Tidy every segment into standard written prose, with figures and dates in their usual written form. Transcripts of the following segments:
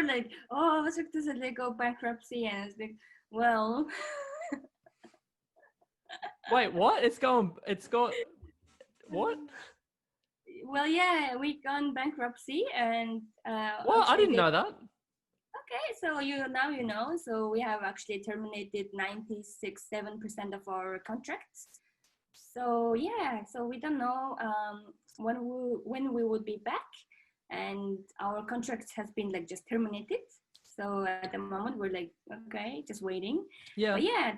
were like, oh, Cirque du Soleil go bankruptcy, and I was like, well, Wait, what? It's got, what? well, yeah, we gone bankruptcy, and What? I actually didn't they know that. okay. So now you know. So we have actually terminated 96.7% of our contracts. So yeah, so we don't know when we would be back, and our contract has been like just terminated. So at the moment we're like okay, just waiting. But Yeah. yeah,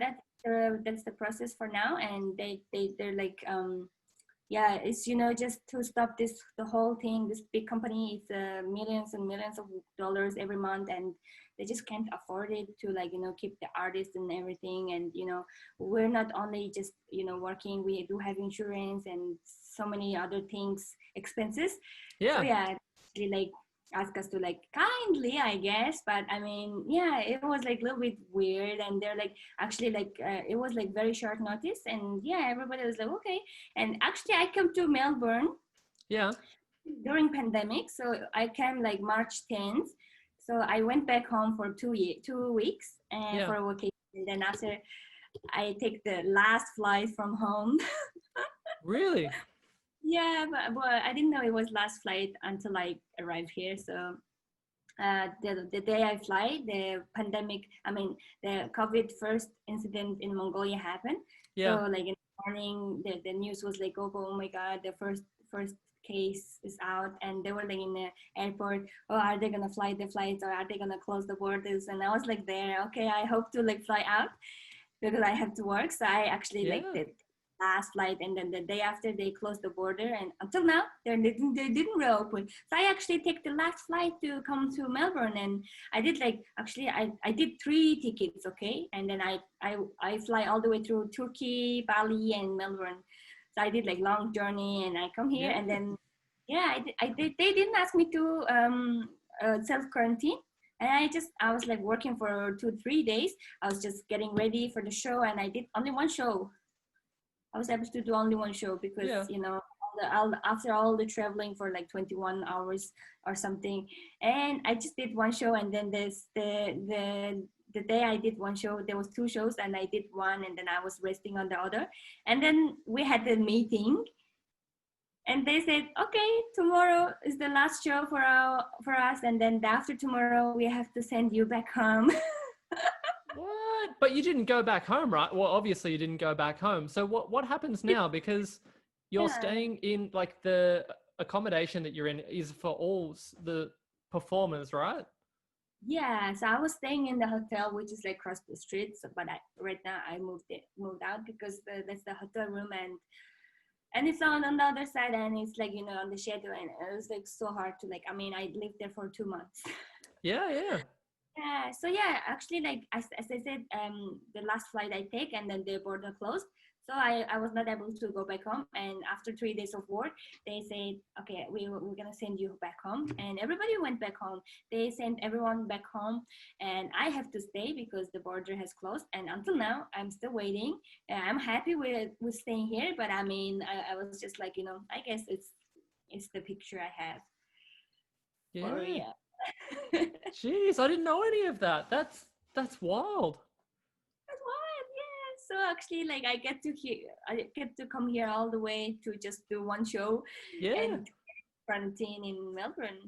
that's the process for now, and they're like yeah, it's just to stop the whole thing. This big company, it's millions and millions of dollars every month, and they just can't afford it to like keep the artists and everything. And we're not only just working, we do have insurance and so many other things, expenses. So Yeah. yeah, they like ask us to like kindly, I guess, but I mean, yeah, it was like a little bit weird, and they're like actually like it was like very short notice, and yeah, everybody was like okay. And actually I came to Melbourne Yeah. during pandemic, so I came like March 10th. So I went back home for 2 weeks and Yeah. for a vacation, and then after I take the last flight from home. Really? Yeah, but I didn't know it was last flight until I arrived here. So the day I fly, the pandemic, I mean, the COVID first incident in Mongolia happened. Yeah. So like in the morning, the news was like, oh my God, the first case is out, and they were like in the airport. Oh, are they gonna fly the flights, or are they gonna close the borders? And I was like, there, okay, I hope to like fly out because I have to work. So I actually like Yeah. the last flight, and then the day after they closed the border, and until now they didn't reopen. So I actually take the last flight to come to Melbourne, and I did like actually I did 3 tickets, okay, and then I fly all the way through Turkey, Bali, and Melbourne. So I did like long journey, and I come here, and Yeah. then yeah, I did. They didn't ask me to self quarantine. And I was like working for 2 3 days. I was just getting ready for the show, and I did only one show. I was able to do only one show because Yeah. after all the traveling for like 21 hours or something, and I just did one show, and then the day I did one show, there was 2 shows, and I did one, and then I was resting on the other, and then we had the meeting, and they said, okay, tomorrow is the last show for us, and then after tomorrow we have to send you back home. What? But you didn't go back home, right? Well, obviously you didn't go back home. So what happens now? Because you're Yeah. staying in like the accommodation that you're in is for all the performers, right? Yeah, so I was staying in the hotel, which is like across the street. So, but right now I moved out because that's the hotel room, and it's on the other side, and it's like on the shadow, and it was like so hard to like. I mean, I lived there for 2 months. Yeah, yeah. Yeah, so yeah, actually, like as I said, the last flight I take, and then the border closed, so I was not able to go back home. And after 3 days of work, they said, okay, we're gonna send you back home, and everybody went back home. They sent everyone back home, and I have to stay because the border has closed. And until now, I'm still waiting. I'm happy with staying here, but I mean, I was just like, I guess it's the picture I have for Yeah. yeah. Jeez, I didn't know any of that. That's wild. That's wild, yeah. So actually, like I get to come here all the way to just do one show Yeah. and quarantine in Melbourne.